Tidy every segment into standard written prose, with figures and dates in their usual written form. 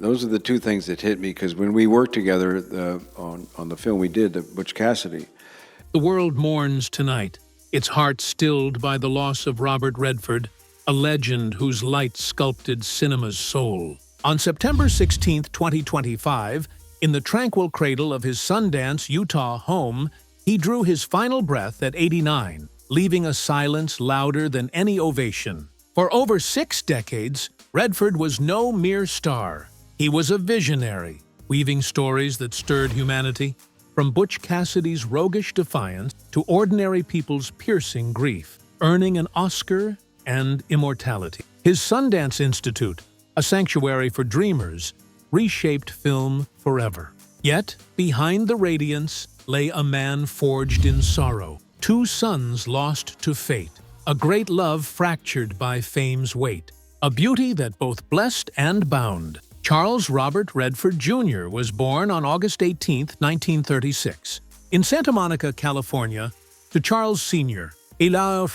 Those are the two things that hit me, because when we worked together on the film we did, Butch Cassidy. The world mourns tonight, its heart stilled by the loss of Robert Redford, a legend whose light sculpted cinema's soul. On September 16, 2025, in the tranquil cradle of his Sundance, Utah home, he drew his final breath at 89, leaving a silence louder than any ovation. For over 6 decades, Redford was no mere star. He was a visionary, weaving stories that stirred humanity, from Butch Cassidy's roguish defiance to ordinary people's piercing grief, earning an Oscar and immortality. His Sundance Institute, a sanctuary for dreamers, reshaped film forever. Yet, behind the radiance lay a man forged in sorrow, 2 sons lost to fate, a great love fractured by fame's weight, a beauty that both blessed and bound. Charles Robert Redford Jr. was born on August 18, 1936, in Santa Monica, California, to Charles Sr., a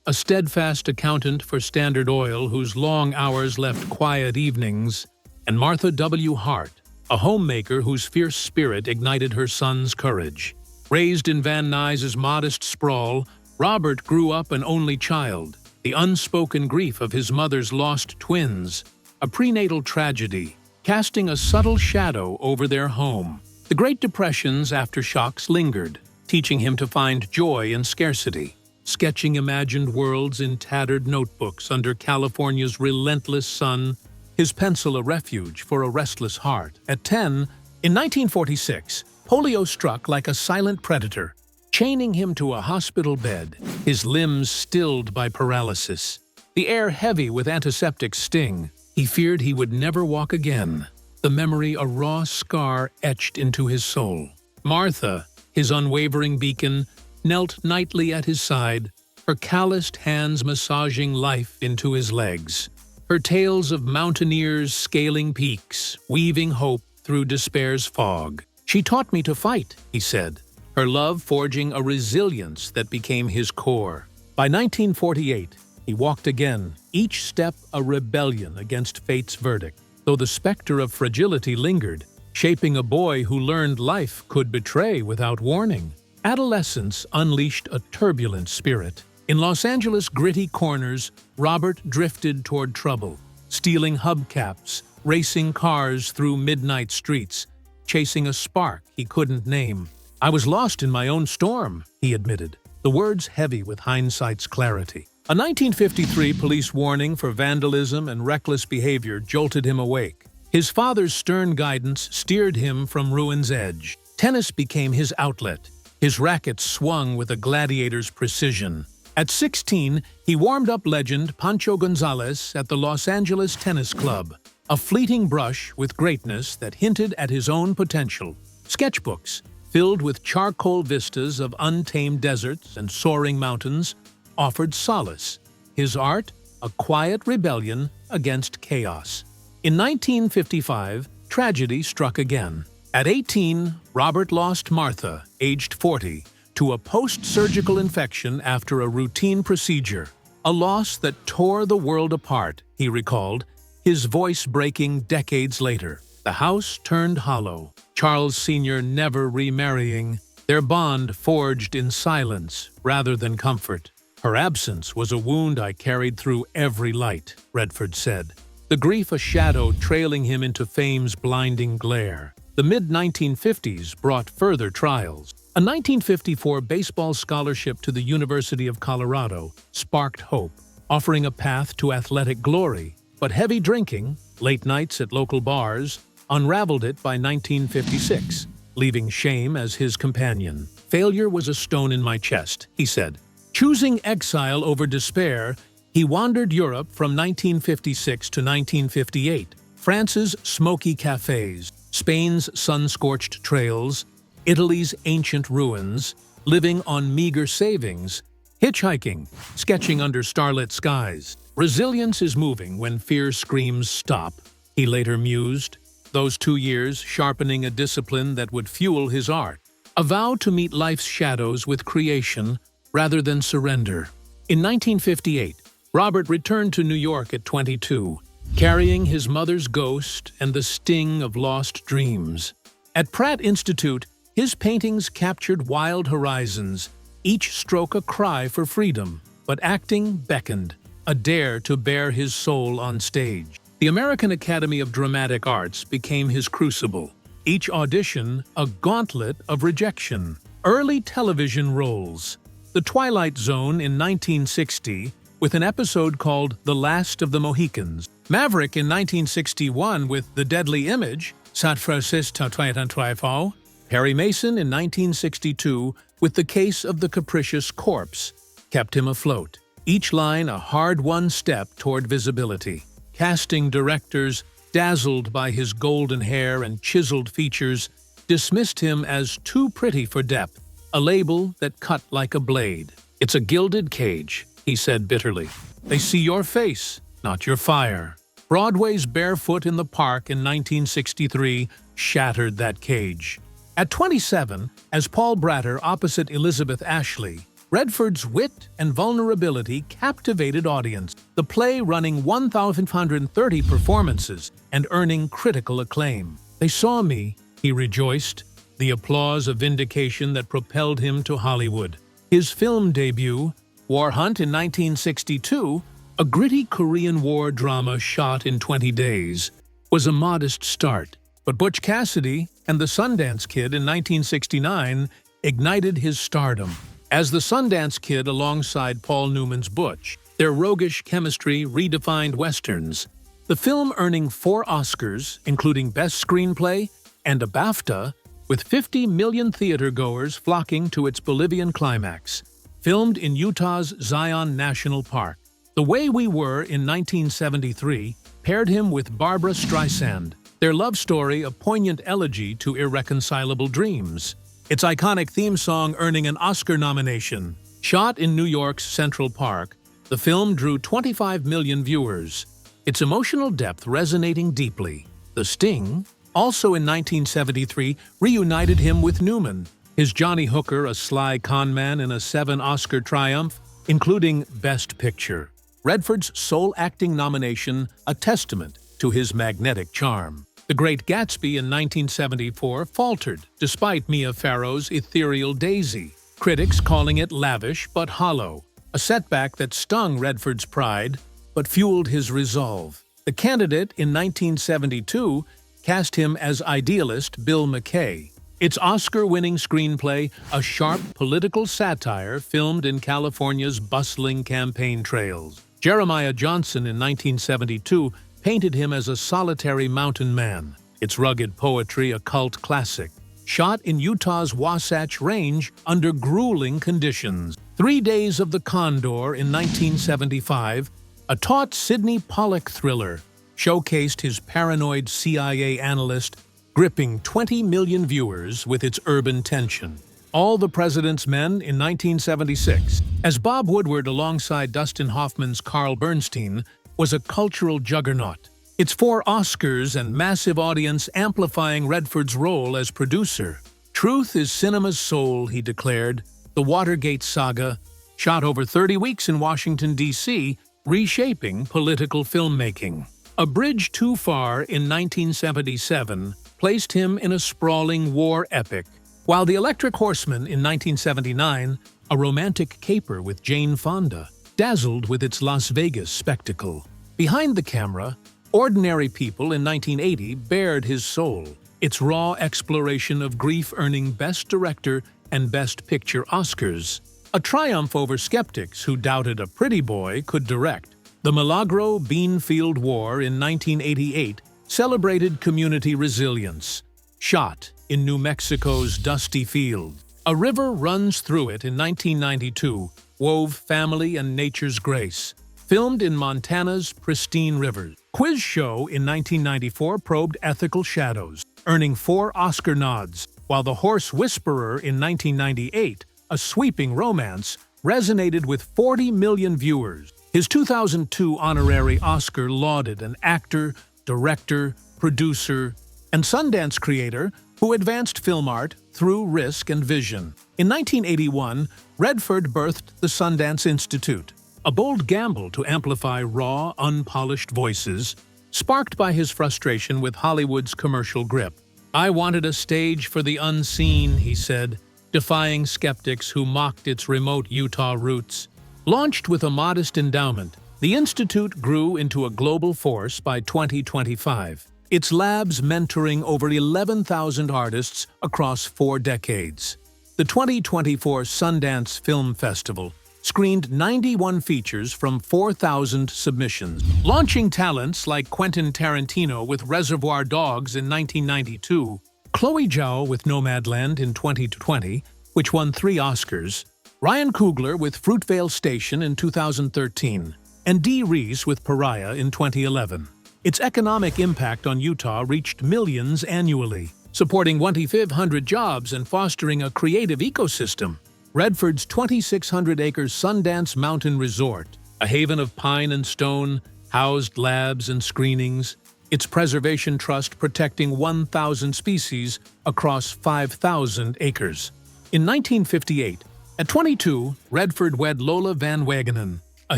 steadfast accountant for Standard Oil whose long hours left quiet evenings, and Martha W. Hart, a homemaker whose fierce spirit ignited her son's courage. Raised in Van Nuys's modest sprawl, Robert grew up an only child, the unspoken grief of his mother's lost twins, a prenatal tragedy, casting a subtle shadow over their home. The Great Depression's aftershocks lingered, teaching him to find joy in scarcity, sketching imagined worlds in tattered notebooks under California's relentless sun, his pencil a refuge for a restless heart. At 10, in 1946, polio struck like a silent predator, chaining him to a hospital bed, his limbs stilled by paralysis, the air heavy with antiseptic sting. He feared he would never walk again, the memory a raw scar etched into his soul. Martha, his unwavering beacon, knelt nightly at his side, her calloused hands massaging life into his legs. Her tales of mountaineers scaling peaks, weaving hope through despair's fog. "She taught me to fight," he said, her love forging a resilience that became his core. By 1948, he walked again, each step a rebellion against fate's verdict, though the specter of fragility lingered, shaping a boy who learned life could betray without warning. Adolescence unleashed a turbulent spirit. In Los Angeles' gritty corners, Robert drifted toward trouble, stealing hubcaps, racing cars through midnight streets, chasing a spark he couldn't name. "I was lost in my own storm," he admitted, the words heavy with hindsight's clarity. A 1953 police warning for vandalism and reckless behavior jolted him awake. His father's stern guidance steered him from ruin's edge. Tennis became his outlet. His racket swung with a gladiator's precision. At 16, he warmed up legend Pancho Gonzalez at the Los Angeles Tennis Club, a fleeting brush with greatness that hinted at his own potential. Sketchbooks, filled with charcoal vistas of untamed deserts and soaring mountains, offered solace. His art, a quiet rebellion against chaos. In 1955, tragedy struck again. At 18, Robert lost Martha, aged 40, to a post-surgical infection after a routine procedure. A loss that tore the world apart, he recalled, his voice breaking decades later. The house turned hollow, Charles Sr. never remarrying, their bond forged in silence rather than comfort. "Her absence was a wound I carried through every light," Redford said, the grief a shadow trailing him into fame's blinding glare. The mid-1950s brought further trials. A 1954 baseball scholarship to the University of Colorado sparked hope, offering a path to athletic glory. But heavy drinking, late nights at local bars, unraveled it by 1956, leaving shame as his companion. "Failure was a stone in my chest," he said. Choosing exile over despair, he wandered Europe from 1956 to 1958, France's smoky cafes, Spain's sun-scorched trails, Italy's ancient ruins, living on meager savings, hitchhiking, sketching under starlit skies. "Resilience is moving when fear screams stop," he later mused, those 2 years sharpening a discipline that would fuel his art. A vow to meet life's shadows with creation rather than surrender. In 1958, Robert returned to New York at 22, carrying his mother's ghost and the sting of lost dreams. At Pratt Institute, his paintings captured wild horizons, each stroke a cry for freedom, but acting beckoned, a dare to bare his soul on stage. The American Academy of Dramatic Arts became his crucible, each audition a gauntlet of rejection. Early television roles: The Twilight Zone in 1960, with an episode called The Last of the Mohicans. Maverick in 1961 with The Deadly Image, Saint Francis Trifau. Perry Mason in 1962 with The Case of the Capricious Corpse kept him afloat, each line a hard-won step toward visibility. Casting directors, dazzled by his golden hair and chiseled features, dismissed him as too pretty for depth, a label that cut like a blade. "It's a gilded cage," he said bitterly. "They see your face, not your fire." Broadway's Barefoot in the Park in 1963 shattered that cage. At 27, as Paul Bratter opposite Elizabeth Ashley, Redford's wit and vulnerability captivated audience, the play running 1,530 performances and earning critical acclaim. "They saw me," he rejoiced, the applause a vindication that propelled him to Hollywood. His film debut, War Hunt in 1962, a gritty Korean War drama shot in 20 days, was a modest start. But Butch Cassidy and the Sundance Kid in 1969 ignited his stardom. As the Sundance Kid alongside Paul Newman's Butch, their roguish chemistry redefined westerns. The film earning 4 Oscars, including Best Screenplay and a BAFTA, with 50 million theatergoers flocking to its Bolivian climax. Filmed in Utah's Zion National Park. The Way We Were in 1973 paired him with Barbra Streisand, their love story a poignant elegy to irreconcilable dreams. Its iconic theme song earning an Oscar nomination. Shot in New York's Central Park, the film drew 25 million viewers, its emotional depth resonating deeply. The Sting, also in 1973, reunited him with Newman, his Johnny Hooker a sly conman in a 7 Oscar triumph, including Best Picture. Redford's sole acting nomination, a testament to his magnetic charm. The Great Gatsby in 1974 faltered, despite Mia Farrow's ethereal Daisy, critics calling it lavish but hollow, a setback that stung Redford's pride but fueled his resolve. The Candidate in 1972 cast him as idealist Bill McKay. Its Oscar-winning screenplay, a sharp political satire filmed in California's bustling campaign trails. Jeremiah Johnson in 1972 painted him as a solitary mountain man, its rugged poetry a cult classic. Shot in Utah's Wasatch Range under grueling conditions. 3 Days of the Condor in 1975, a taut Sidney Pollack thriller, showcased his paranoid CIA analyst, gripping 20 million viewers with its urban tension. All the President's Men in 1976, as Bob Woodward alongside Dustin Hoffman's Carl Bernstein, was a cultural juggernaut. Its 4 Oscars and massive audience amplifying Redford's role as producer. "Truth is cinema's soul," he declared. The Watergate saga, shot over 30 weeks in Washington, D.C., reshaping political filmmaking. A Bridge Too Far in 1977 placed him in a sprawling war epic, while The Electric Horseman in 1979, a romantic caper with Jane Fonda, dazzled with its Las Vegas spectacle. Behind the camera, Ordinary People in 1980 bared his soul, its raw exploration of grief earning Best Director and Best Picture Oscars, a triumph over skeptics who doubted a pretty boy could direct. The Milagro Beanfield War in 1988 celebrated community resilience. Shot in New Mexico's dusty field, A River Runs Through It in 1992 wove family and nature's grace. Filmed in Montana's pristine rivers. Quiz Show in 1994 probed ethical shadows, earning 4 Oscar nods, while The Horse Whisperer in 1998, a sweeping romance, resonated with 40 million viewers. His 2002 honorary Oscar lauded an actor, director, producer, and Sundance creator who advanced film art through risk and vision. In 1981, Redford birthed the Sundance Institute, a bold gamble to amplify raw, unpolished voices. sparked by his frustration with Hollywood's commercial grip. "I wanted a stage for the unseen," he said, defying skeptics who mocked its remote Utah roots. Launched with a modest endowment, the Institute grew into a global force by 2025, its labs mentoring over 11,000 artists across 4 decades. The 2024 Sundance Film Festival screened 91 features from 4,000 submissions, launching talents like Quentin Tarantino with Reservoir Dogs in 1992, Chloe Zhao with Nomadland in 2020, which won 3 Oscars, Ryan Coogler with Fruitvale Station in 2013, and Dee Reese with Pariah in 2011. Its economic impact on Utah reached millions annually, supporting 2,500 jobs and fostering a creative ecosystem. Redford's 2,600-acre Sundance Mountain Resort, a haven of pine and stone, housed labs and screenings, its preservation trust protecting 1,000 species across 5,000 acres. In 1958, at 22, Redford wed Lola Van Wagenen, a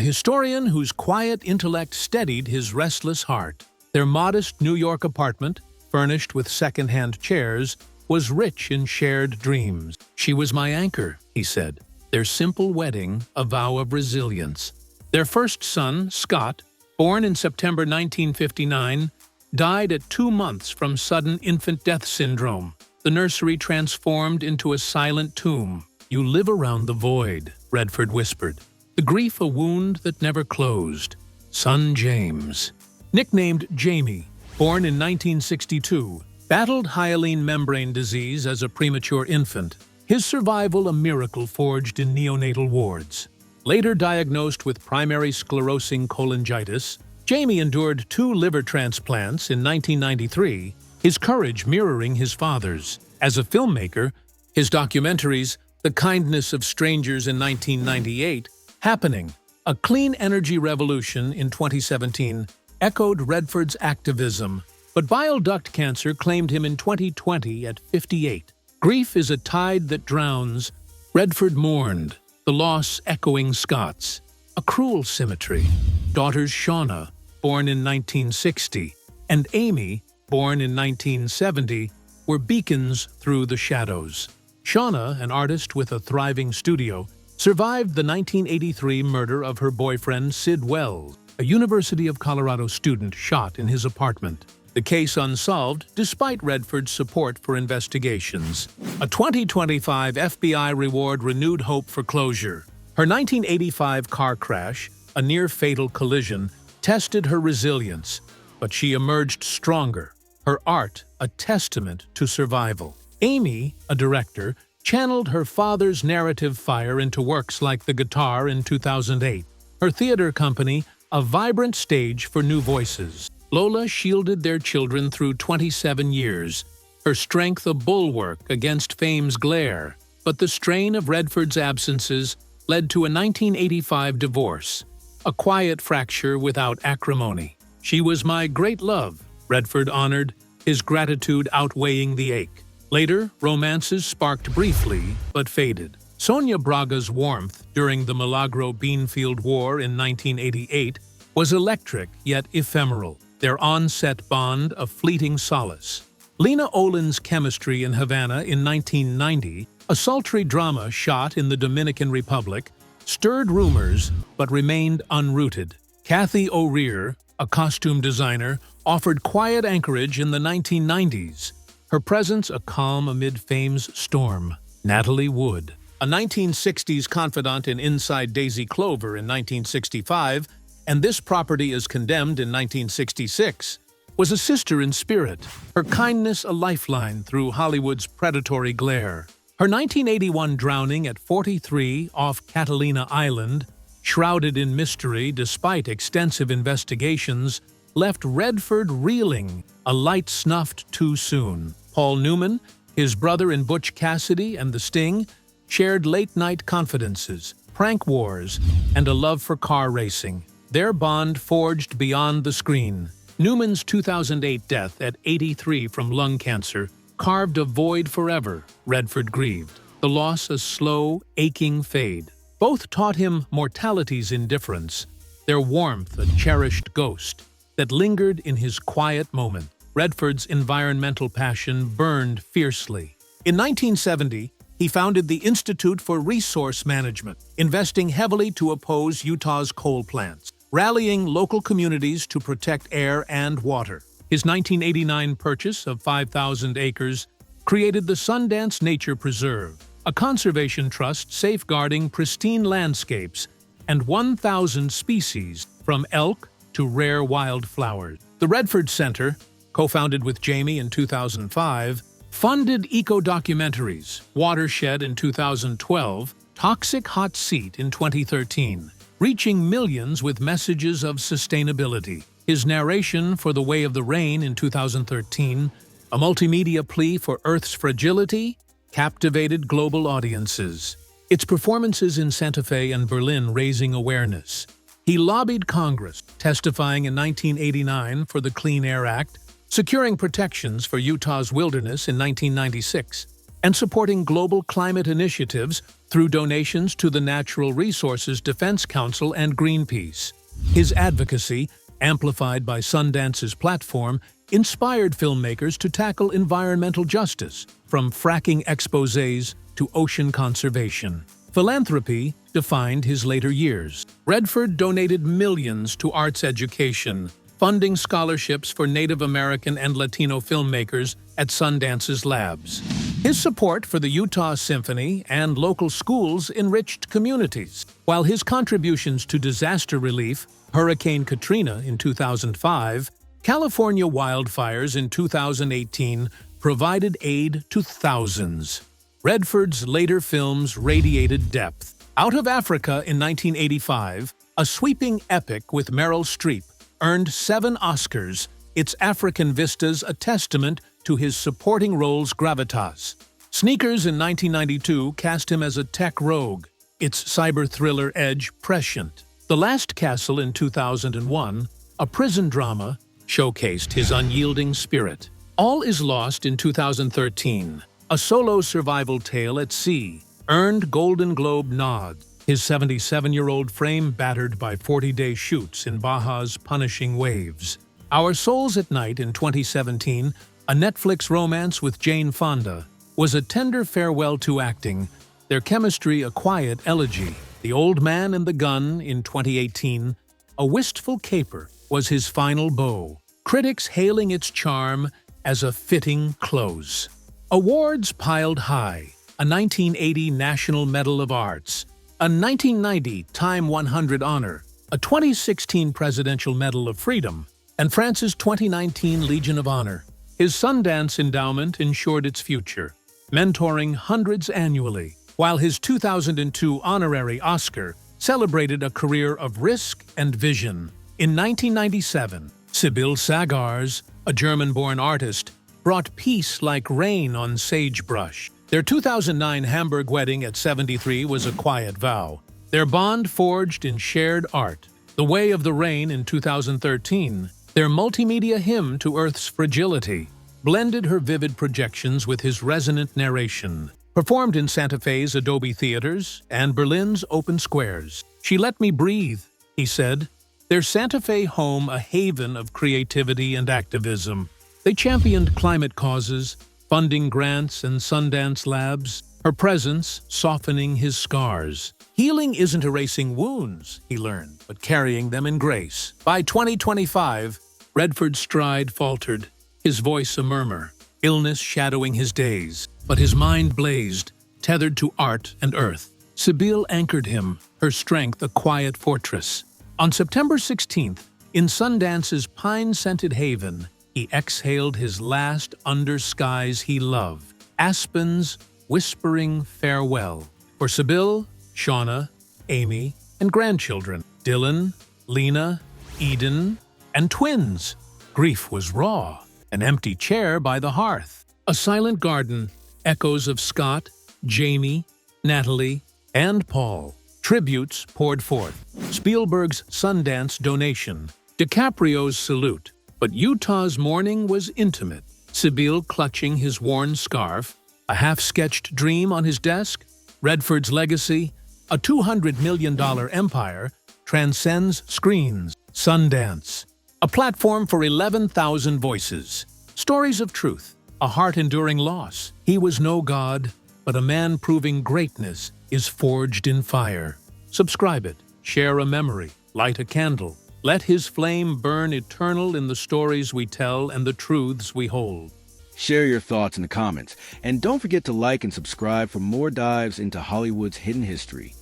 historian whose quiet intellect steadied his restless heart. Their modest New York apartment, furnished with second-hand chairs, was rich in shared dreams. "She was my anchor," he said, their simple wedding a vow of resilience. Their first son, Scott, born in September 1959, died at 2 months from sudden infant death syndrome. The nursery transformed into a silent tomb. "You live around the void," Redford whispered. "The grief a wound that never closed." Son James, nicknamed Jamie, born in 1962, battled hyaline membrane disease as a premature infant, his survival a miracle forged in neonatal wards. Later diagnosed with primary sclerosing cholangitis, Jamie endured 2 liver transplants in 1993, his courage mirroring his father's. As a filmmaker, his documentaries, The Kindness of Strangers in 1998, Happening, A Clean Energy Revolution in 2017, echoed Redford's activism, but bile duct cancer claimed him in 2020 at 58. "Grief is a tide that drowns," Redford mourned, the loss echoing Scott's. A cruel symmetry. Daughters Shauna, born in 1960, and Amy, born in 1970, were beacons through the shadows. Shauna, an artist with a thriving studio, survived the 1983 murder of her boyfriend Sid Wells, a University of Colorado student shot in his apartment. The case unsolved despite Redford's support for investigations. A 2025 FBI reward renewed hope for closure. Her 1985 car crash, a near-fatal collision, tested her resilience, but she emerged stronger, her art a testament to survival. Amy, a director, channeled her father's narrative fire into works like The Guitar in 2008. Her theater company, a vibrant stage for new voices. Lola shielded their children through 27 years, her strength a bulwark against fame's glare. But the strain of Redford's absences led to a 1985 divorce, a quiet fracture without acrimony. "She was my great love," Redford honored, his gratitude outweighing the ache. Later, romances sparked briefly but faded. Sonia Braga's warmth during the Milagro Beanfield War in 1988 was electric yet ephemeral, their on-set bond a fleeting solace. Lena Olin's chemistry in Havana in 1990, a sultry drama shot in the Dominican Republic, stirred rumors but remained unrooted. Kathy O'Rear, a costume designer, offered quiet anchorage in the 1990s, her presence a calm amid fame's storm. Natalie Wood, a 1960s confidant in Inside Daisy Clover in 1965, and This Property is Condemned in 1966, was a sister in spirit, her kindness a lifeline through Hollywood's predatory glare. Her 1981 drowning at 43 off Catalina Island, shrouded in mystery despite extensive investigations, left Redford reeling, a light snuffed too soon. Paul Newman, his brother in Butch Cassidy and The Sting, shared late-night confidences, prank wars, and a love for car racing. Their bond forged beyond the screen. Newman's 2008 death at 83 from lung cancer carved a void forever, Redford grieved. The loss a slow, aching fade. Both taught him mortality's indifference, their warmth a cherished ghost. that lingered in his quiet moment. Redford's environmental passion burned fiercely. In 1970, he founded the Institute for Resource Management, investing heavily to oppose Utah's coal plants, rallying local communities to protect air and water. His 1989 purchase of 5,000 acres created the Sundance Nature Preserve, a conservation trust safeguarding pristine landscapes and 1,000 species, from elk to rare wildflowers. The Redford Center, co-founded with Jamie in 2005, funded eco-documentaries, Watershed in 2012, Toxic Hot Seat in 2013, reaching millions with messages of sustainability. His narration for The Way of the Rain in 2013, a multimedia plea for Earth's fragility, captivated global audiences. Its performances in Santa Fe and Berlin raising awareness. He lobbied Congress, testifying in 1989 for the Clean Air Act, securing protections for Utah's wilderness in 1996, and supporting global climate initiatives through donations to the Natural Resources Defense Council and Greenpeace. His advocacy, amplified by Sundance's platform, inspired filmmakers to tackle environmental justice, from fracking exposés to ocean conservation. Philanthropy defined his later years. Redford donated millions to arts education, funding scholarships for Native American and Latino filmmakers at Sundance's labs. His support for the Utah Symphony and local schools enriched communities, while his contributions to disaster relief, Hurricane Katrina in 2005, California wildfires in 2018, provided aid to thousands. Redford's later films radiated depth. Out of Africa in 1985, a sweeping epic with Meryl Streep, earned 7 Oscars, its African vistas a testament to his supporting role's gravitas. Sneakers in 1992 cast him as a tech rogue, its cyber thriller edge prescient. The Last Castle in 2001, a prison drama, showcased his unyielding spirit. All Is Lost in 2013, a solo survival tale at sea, earned Golden Globe nods. His 77-year-old frame battered by 40-day shoots in Baja's punishing waves. Our Souls at Night in 2017, a Netflix romance with Jane Fonda, was a tender farewell to acting, their chemistry a quiet elegy. The Old Man and the Gun in 2018, a wistful caper, was his final bow, critics hailing its charm as a fitting close. Awards piled high: a 1980 National Medal of Arts, a 1990 Time 100 honor, a 2016 Presidential Medal of Freedom, and France's 2019 Legion of Honor. His Sundance endowment ensured its future, mentoring hundreds annually, while his 2002 honorary Oscar celebrated a career of risk and vision. In 1997, Sibylle Sagars, a German-born artist, brought peace like rain on sagebrush. Their 2009 Hamburg wedding at 73 was a quiet vow, their bond forged in shared art. The Way of the Rain in 2013, their multimedia hymn to Earth's fragility, blended her vivid projections with his resonant narration. Performed in Santa Fe's Adobe Theaters and Berlin's open squares. She let me breathe, he said, their Santa Fe home a haven of creativity and activism. They championed climate causes, funding grants and Sundance labs, her presence softening his scars. Healing isn't erasing wounds, he learned, but carrying them in grace. By 2025, Redford's stride faltered, his voice a murmur, illness shadowing his days. But his mind blazed, tethered to art and earth. Sibylle anchored him, her strength a quiet fortress. On September 16th, in Sundance's pine-scented haven, he exhaled his last under skies he loved, aspens whispering farewell. For Sibylle, Shauna, Amy, and grandchildren, Dylan, Lena, Eden, and twins. Grief was raw, an empty chair by the hearth. A silent garden, echoes of Scott, Jamie, Natalie, and Paul. Tributes poured forth. Spielberg's Sundance donation, DiCaprio's salute. But Utah's mourning was intimate. Sibylle clutching his worn scarf, a half-sketched dream on his desk. Redford's legacy, a $200 million empire, transcends screens. Sundance, A platform for 11,000 voices. Stories of truth, a heart-enduring loss. He was no god, but a man proving greatness is forged in fire. Subscribe it, share a memory, light a candle. Let his flame burn eternal in the stories we tell and the truths we hold. Share your thoughts in the comments, and don't forget to like and subscribe for more dives into Hollywood's hidden history.